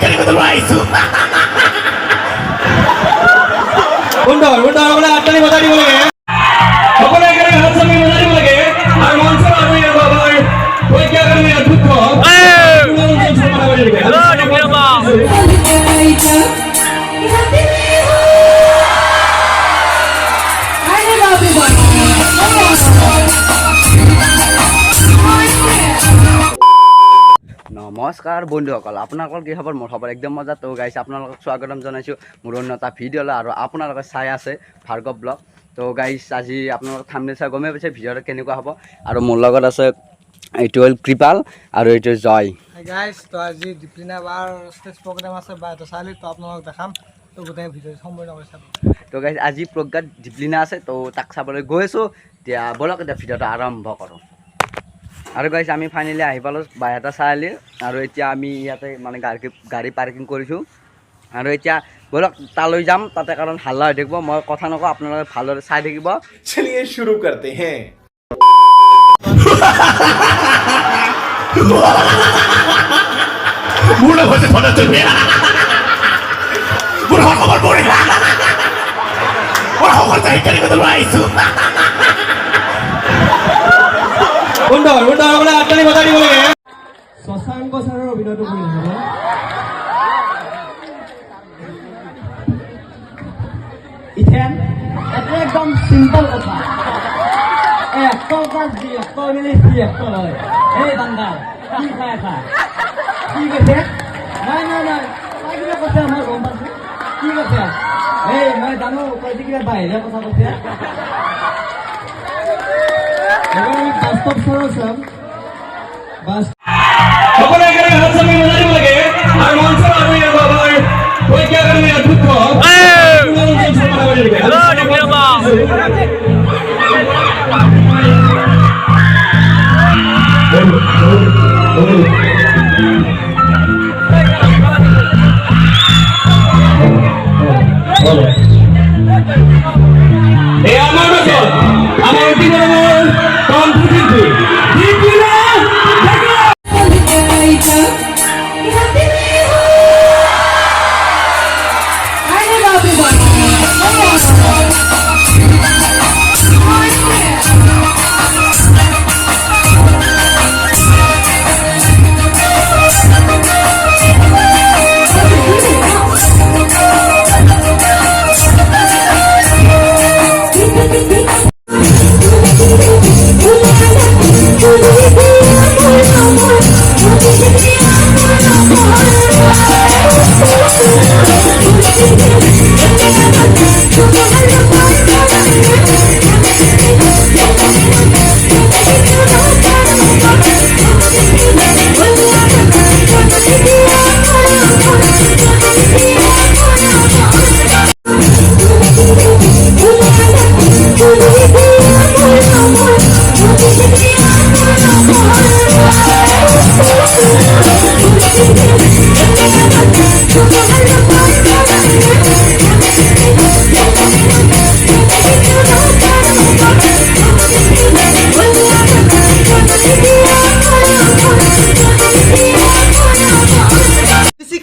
Kali ko dalwaisu. Undor bole atani badari bole. সকলে এখানে হাত সামনে বাজারি বলে আর মঞ্চের আমি বাবার পরীক্ষা একাডেমি অধ্যক্ষ নমস্কাৰ বন্ধুসকল, আপোনালোকৰ কি খবৰ? মোৰ খবৰ একদম মজা। তো গাইছ আপোনালোকক স্বাগতম জনাইছোঁ মোৰ অন্য এটা ভিডিঅ'লৈ। আৰু আপোনালোকে চাই আছে ভাৰ্গৱ ব্লগ। তো গাইছ আজি আপোনালোকক থাম্বনেইল চাই গমেই পাইছে ভিডিঅ'টো কেনেকুৱা হ'ব। আৰু মোৰ লগত আছে এইটো হ'ল কৃপাল আৰু এইটো জয়। গাইছ তো আজি ডিপ্লিনা বাৰ ষ্টেজ প্ৰগ্ৰাম আছে বা এটা চালি তো আপোনালোকক দেখাম। তো গোটেই ভিডিঅ' সম্পূৰ্ণ কৰি চাব। তো গাইছ আজি প্ৰজ্ঞাত ডিপ্লিনা আছে, তো তাক চাবলৈ গৈ আছোঁ। এতিয়া ব'লক এতিয়া ভিডিঅ'টো আৰম্ভ কৰোঁ। আৰু গাইছ আমি ফাইনেলি আহি পালোঁ বাইহাটা চাৰিআলিৰ। আৰু এতিয়া আমি ইয়াতে মানে গাড়ী পাৰ্কিং কৰিছোঁ। আৰু এতিয়া ব'লক তালৈ যাম, তাতে কাৰণ হাল্লা হৈ থাকিব। মই কথা নকওঁ, আপোনালোকে ভালদৰে চাই থাকিব। चलिए शुरू करते हैं। বুড়ো হতে ফটো তুলবে বুড়ো খবর পড়ে বুড়ো খবর তাই কালি কথা লাইছো undor বলে atani badari bole. শশাঙ্ক স্যারের অভিনয়টো কৰি আছে ন? ইথেন এটা একদম সিম্পল কথা। এক্টর কাজ দি এক্টর মিলে কি এক্টর হয়? এই বান্দার কি খায় খা কি গেছে? নাই নাই নাই তাই কিবা কৈছে আমাৰ গম পাইছো। কি কৈছে? এই মই জানো কৈছে কিবা বাহিৰে কথা কৈছে। এবার আমি বাস্তব সরল চাম। সকলে এখানে হাত সামনে বাজারি বলে আর মঞ্চের আমি বাবার পরীক্ষা একাডেমি অধ্যক্ষ আমার অতিবরণ কম্পিউটার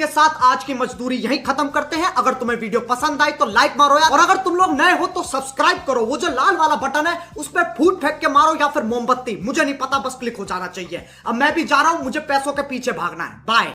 साथ आज की मजदूरी यहीं खत्म करते हैं। अगर तुम्हें वीडियो पसंद आई तो लाइक मारो यार, और अगर तुम लोग नए हो तो सब्सक्राइब करो। वो जो लाल वाला बटन है उस पर फूट फेंक के मारो या फिर मोमबत्ती, मुझे नहीं पता, बस क्लिक हो जाना चाहिए। अब मैं भी जा रहा हूं, मुझे पैसों के पीछे भागना है। बाय।